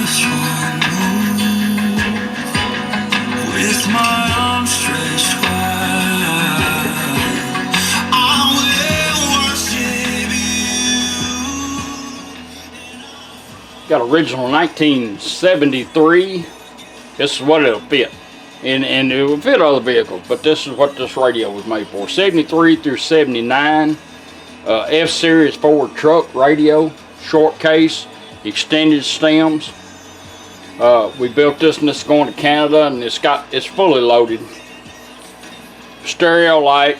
just one move with my arms stretched wide. I will worship you. Got original 1973. This is what it'll fit. And it will fit other vehicles, but this is what this radio was made for. 73 through 79. F-Series Ford truck radio, short case, extended stems. We built this and it's going to Canada, and it's fully loaded. Stereo light,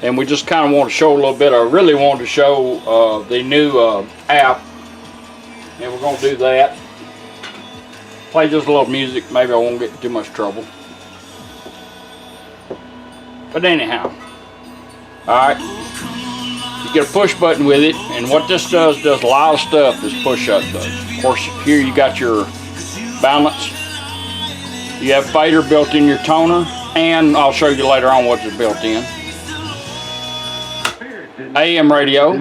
and we just kind of want to show a little bit. I really wanted to show the new app, and we're going to do that. Play just a little music, maybe I won't get in too much trouble. But anyhow, alright, you get a push button with it, and what this does a lot of stuff this push button does. Of course, here you got your balance. You have fader built in your toner, and I'll show you later on what's built in. AM radio.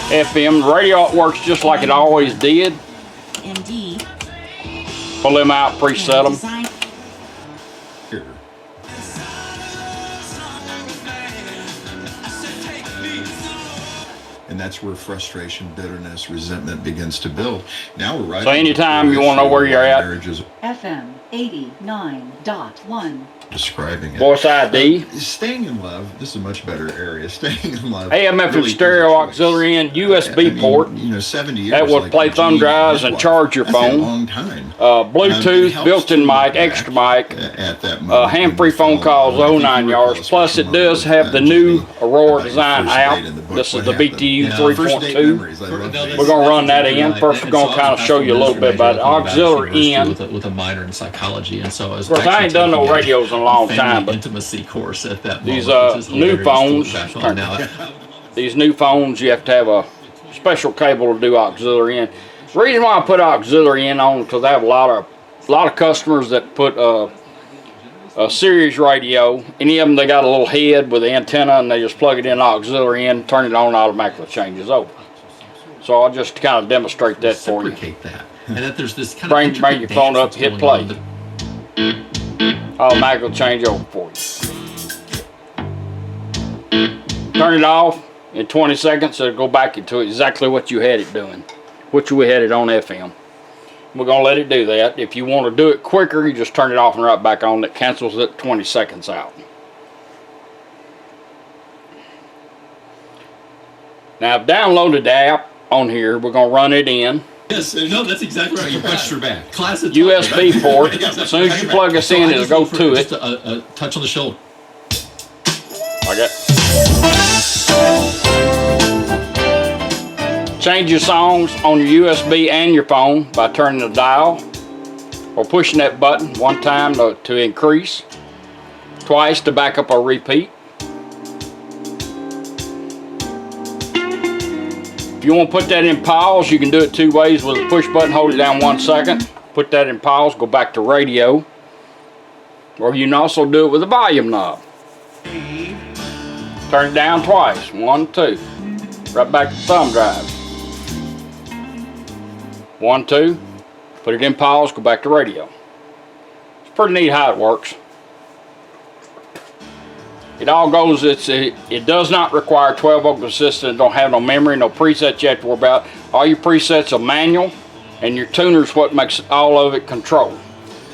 FM, the radio works just like it always did. Indeed. Pull them out, preset them. And that's where frustration, bitterness, resentment begins to build. Now we're right. So anytime you want to know where you're at. FM 89.1. Describing it. Voice ID. Staying in love. This is a much better area. Staying in love. AM, FM, really stereo, auxiliary in, USB port. You know, 70 years. That would play thumb drives and charge your phone. A long time. Bluetooth, built-in mic, extra mic. At that moment, hand-free phone calls, 09 yards. Plus, it does have the new Aurora Design app. This is the BTU 3.2. We're going to run that in. First, we're going to kind of show you a little bit about it. Auxiliary in. With a minor in psychology, and so I was. Of course, I ain't done no radios in a long time, but intimacy course at that these moment, new phones, these new phones, you have to have a special cable to do auxiliary in. The reason why I put auxiliary in on because I have a lot of customers that put a series radio. Any of them, they got a little head with the antenna, and they just plug it in auxiliary in, turn it on, automatically changes over. So I'll just kind of demonstrate that for you. That. And that there's this kind bring your phone up, hit play. Automatically change over for you. Turn it off in 20 seconds, it'll go back into exactly what you had it doing, what you had it on FM. We're going to let it do that. If you want to do it quicker, you just turn it off and right back on. It cancels it 20 seconds out. Now I've downloaded the app on here. We're going to run it in. Yes, no, that's exactly right. You punched her back. Classic USB port. As soon as you plug this in, it'll go to it. Just a touch on the shoulder. Like that. Change your songs on your USB and your phone by turning the dial or pushing that button one time to increase, twice to back up or repeat. If you want to put that in pause, you can do it two ways with a push button. Hold it down 1 second, put that in pause, go back to radio, or you can also do it with a volume knob. Turn it down twice, 1, 2, right back to thumb drive. 1, 2, put it in pause, go back to radio. It's pretty neat how it works. It all goes, it does not require 12 volt resistance, don't have no memory, no presets you have to worry about. All your presets are manual, and your tuner is what makes all of it controlled.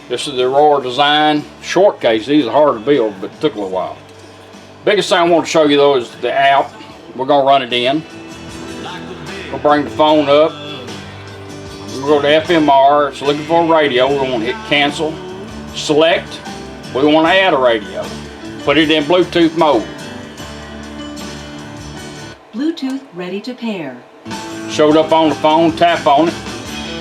This is the Aurora Design short case. These are hard to build, but it took a little while. Biggest thing I want to show you though is the app. We're going to run it in. We'll bring the phone up. We'll go to FMR, it's looking for a radio. We want to hit cancel. Select, we want to add a radio. Put it in Bluetooth mode. Bluetooth ready to pair. Showed up on the phone, tap on it.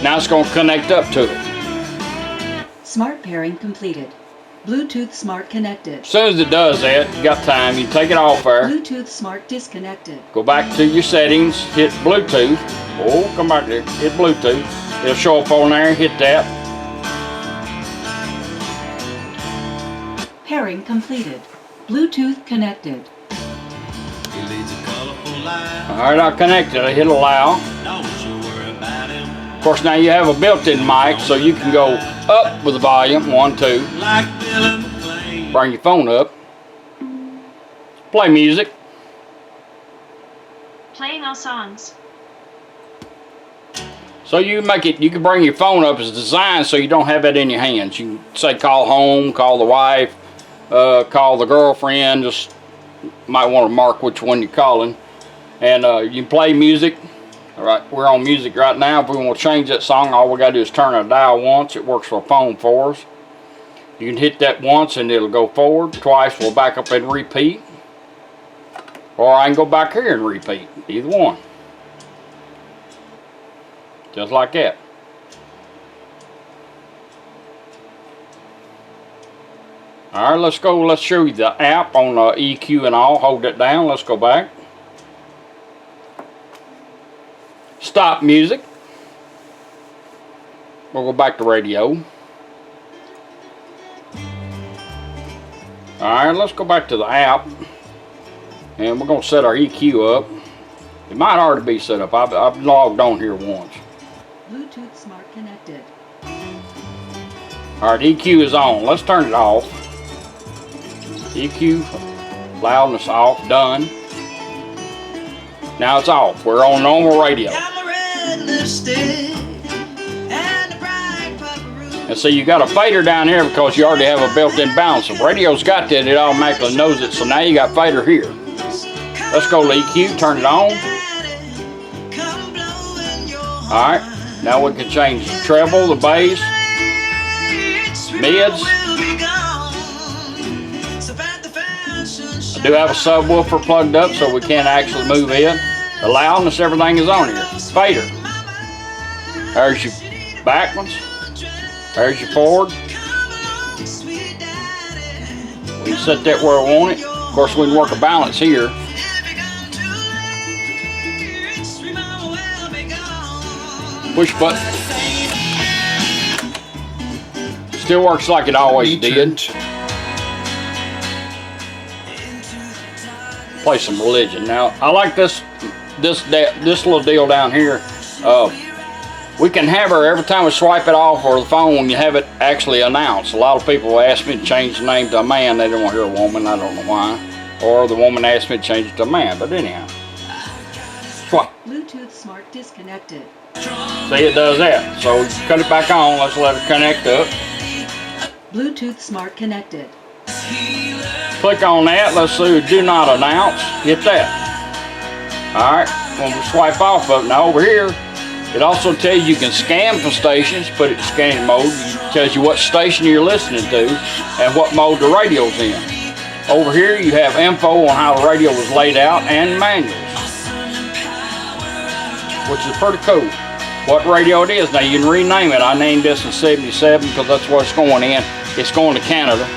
Now it's going to connect up to it. Smart pairing completed. Bluetooth smart connected. As soon as it does that, you got time, you take it off there. Bluetooth smart disconnected. Go back to your settings, hit Bluetooth. Oh, come back there, hit Bluetooth. It'll show up on there, hit that. Pairing completed. Bluetooth connected. Alright, I connected. I hit allow. Of course, now you have a built-in mic, so you can go up with the volume, 1, 2. Bring your phone up. Play music. Playing all songs. So you can bring your phone up. It's designed so you don't have it in your hands. You can say call home, call the wife, call the girlfriend. Just might want to mark which one you're calling. And you can play music. All right, we're on music right now. If we want to change that song, all we got to do is turn a dial once. It works for a phone for us. You can hit that once and it'll go forward. Twice we'll back up and repeat. Or I can go back here and repeat. Either one. Just like that. Alright, let's go. Let's show you the app on EQ and all. Hold it down. Let's go back. Stop music. We'll go back to radio. Alright, let's go back to the app. And we're going to set our EQ up. It might already be set up. I've logged on here once. Bluetooth Smart connected. Alright, EQ is on. Let's turn it off. EQ, loudness off, done. Now it's off. We're on normal radio. And so you got a fader down here because you already have a built-in balance. If radio's got that, it automatically knows it. So now you got fader here. Let's go to EQ, turn it on. Alright, now we can change the treble, the bass, mids. I do have a subwoofer plugged up so we can't actually move it. The loudness, everything is on here. Fader. There's your back ones. There's your forward. We can set that where we want it. Of course, we can work a balance here. Push button. Still works like it always did. Play some religion. Now, I like this little deal down here. We can have her every time we swipe it off or the phone. You have it actually announced. A lot of people ask me to change the name to a man. They don't want to hear a woman. I don't know why. Or the woman asked me to change it to a man. But anyhow, swipe. Bluetooth Smart disconnected. See, it does that. So cut it back on. Let's let it connect up. Bluetooth Smart connected. Click on that. Let's see. Do not announce. Hit that. Alright. When we swipe off of it, now over here, it also tells you can scan for stations. Put it in scanning mode. It tells you what station you're listening to and what mode the radio's in. Over here, you have info on how the radio was laid out and manuals, which is pretty cool. What radio it is. Now you can rename it. I named this in 77 because that's what it's going in. It's going to Canada.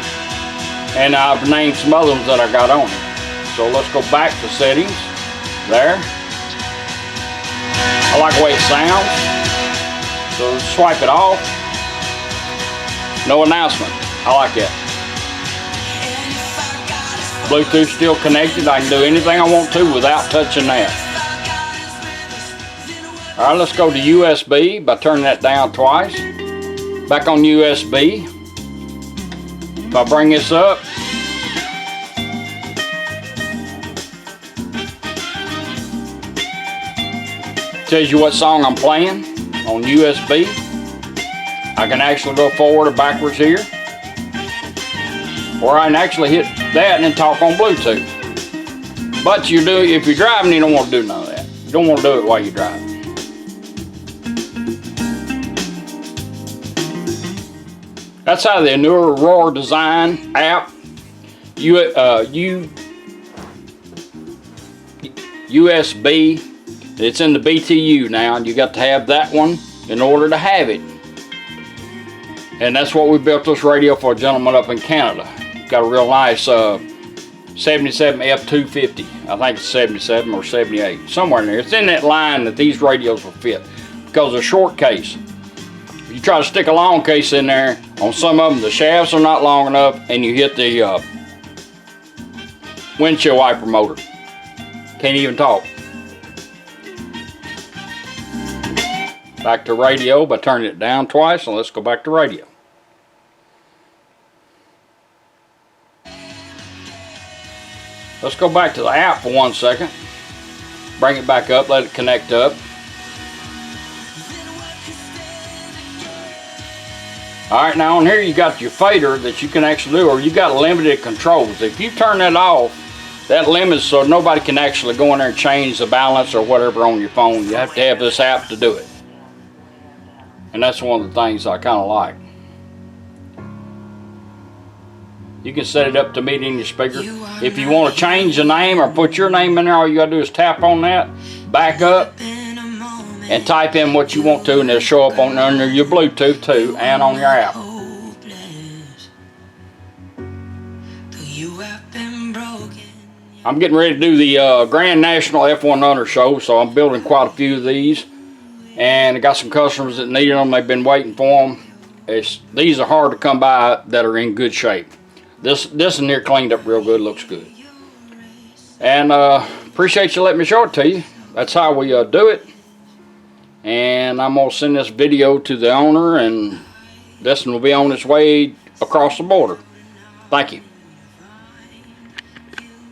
And I've named some other ones that I got on it. So let's go back to settings. There. I like the way it sounds. So swipe it off. No announcement. I like that. Bluetooth still connected. I can do anything I want to without touching that. Alright, let's go to USB by turning that down twice. Back on USB. If I bring this up, tells you what song I'm playing on USB. I can actually go forward or backwards here. Or I can actually hit that and then talk on Bluetooth. But if you're driving, you don't want to do none of that. You don't want to do it while you're driving. That's how the Mic Aurora design app, USB, it's in the BTU now, and you got to have that one in order to have it. And that's what we built this radio for a gentleman up in Canada. Got a real nice 77 F250. I think it's 77 or 78, somewhere in there. It's in that line that these radios will fit because of a short case. If you try to stick a long case in there, on some of them the shafts are not long enough and you hit the windshield wiper motor. Can't even talk. back to radio by turning it down twice, and let's go back to radio. Let's go back to the app for 1 second. Bring it back up, let it connect up. Alright, now on here you got your fader that you can actually do, or you got limited controls. If you turn that off, that limits so nobody can actually go in there and change the balance or whatever on your phone. You have to have this app to do it. And that's one of the things I kind of like. You can set it up to meet in your speaker. If you want to change the name or put your name in there, all you got to do is tap on that, back up, and type in what you want to, and it'll show up on under your Bluetooth too, and on your app. I'm getting ready to do the Grand National F100 show, so I'm building quite a few of these. And I got some customers that needed them. They've been waiting for them. These are hard to come by that are in good shape. This one here cleaned up real good, looks good. And appreciate you letting me show it to you. That's how we do it. And I'm going to send this video to the owner, and this one will be on its way across the border. Thank you.